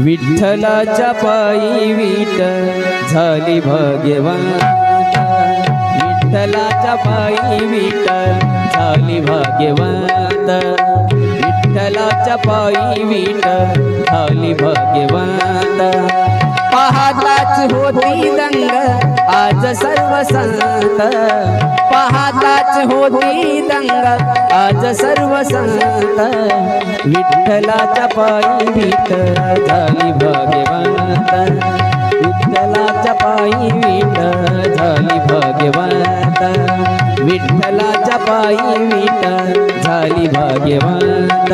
विठ्ठलाच्या पायी विठ झाली भाग्यवंत, विठ्ठलाच्या पायी विठ झाली भाग्यवंत, विठ्ठलाच्या पायी विठ झाली भाग्यवंत। पाहताच होती दंग आज सर्व संत, पाहताच होती दंग आज सर्व संत, विठ्ठलाच्या पायी विठ झाली भाग्यवंत, विठ्ठलाच्या पायी विठ झाली भाग्यवंत, विठ्ठलाच्या पायी विठ झाली भाग्यवंत।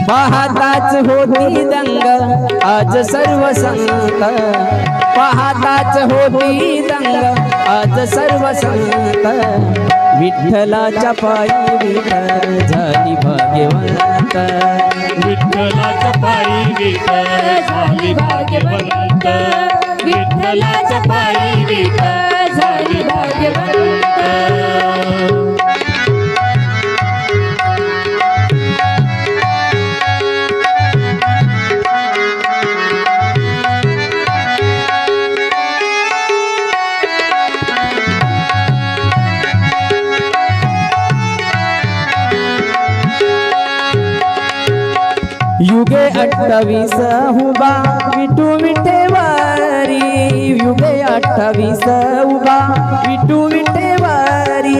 पाहताच होती दंग आज सर्व संत, पाहताच होती दंग आज सर्व संत, विठ्ठलाच्या पायी विठ झाली भाग्यवंत, विठ्ठलाच्या पायी विठ झाली भाग्यवंत, विठ्ठलाच्या पायी विठ झाली भाग्यवंत। युगे 28 उभा विठू विठेवारी, युगे 28 उभा विठू विठेवारी,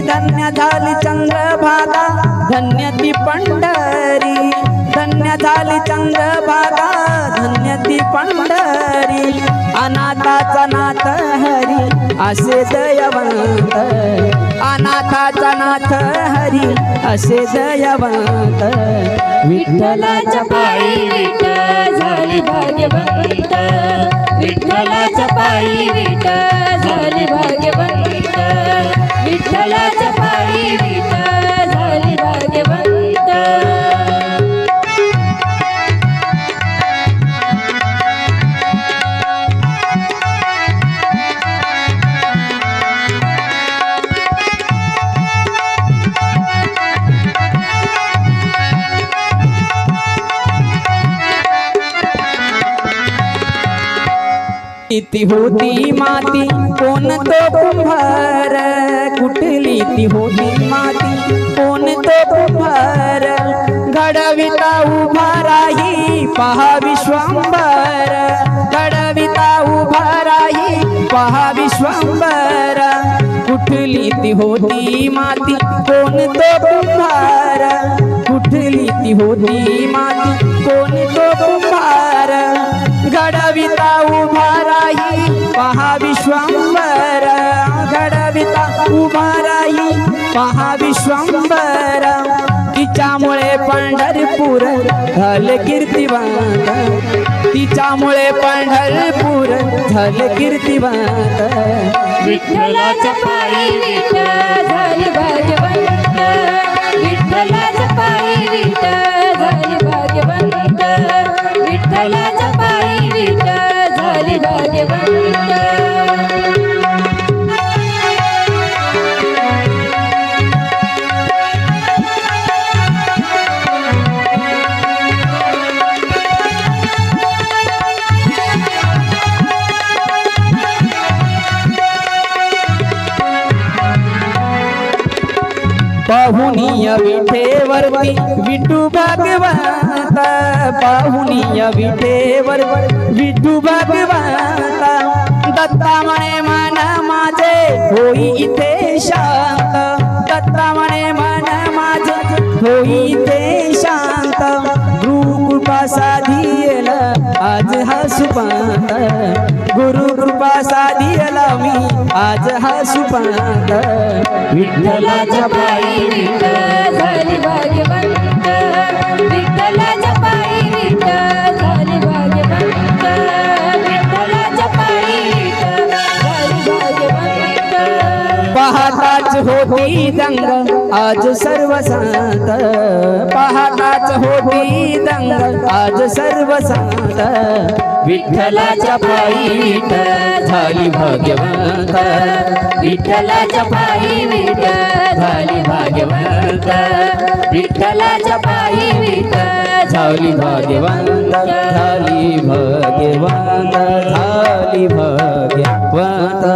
धन्य झाली चंद्रभागा धन्य ती पंढरी, धन्य झाली चंद्रभागा धन्य ती पंढरी, अनाथाचा नाथ हरी असे दयावंत, अनाथाचा नाथ हरी असे दयावंत, विठ्ठलाच्या पायी विठ झाली भाग्यवंत, विठ्ठलाच्या पायी विठ झाली भाग्यवंत, विठ्ठलाच्या पायी विठ झाली भाग्यवंत। ती होती माती कोण तो कुंभार, कुठली ती होती माती कोण तो कुंभार, घडविता उभा राही पहा विश्वंभर, घडविता उभा राही पहा विश्वंभर, कुठली ती होती माती कोण तो कुंभार, कुठली ती होती माती कोण तो कुंभार, घडविता उभा राही पहा विश्वंभर, घडविता उभा राही पहा विश्वंभर, तिच्यामुळे पंढरपूर झाले कीर्तिवंत, तिच्यामुळे पंढरपूर झाले कीर्तिवंत, विठ्ठलाच्या पायी विठ झाली भाग्यवंत, विठ्ठलाच्या पायी विठ झाली भाग्यवंत, विठ्ठलाच्या पायी विठ झाली भाग्यवंत। पाहुनिया विठेवरती विठू भागवंत, पाहुनिया विठेवर विठू भागवंत, दत्ता म्हणे मन माझे होई इथे शांत, दत्ता म्हणे मन माझे होई इथे शांत, गुरु कृपा सुपात गुरु कृपा साधियला मी आज हा सुपात विठ्ठलाच्या पायी विठ्ठल झाली भाग्यवंत विठ्ठलाच्या पायी विठ्ठल झाली भाग्यवंत विठ्ठलाच्या पायी विठ्ठल झाली भाग्यवंत पहाताच होती दंग आज सर्व सात पहाताच होती दंग आज सर्व सात विठ्ठलाच्या पायी विठ्ठल झाली भाग्यवंत विठ्ठलाच्या पायी विठ्ठल झाली भाग्यवंत विठ्ठलाच्या पायी विठ्ठल झाली भाग्यवंत झाली भाग्यवंत झाली भाग्यवंत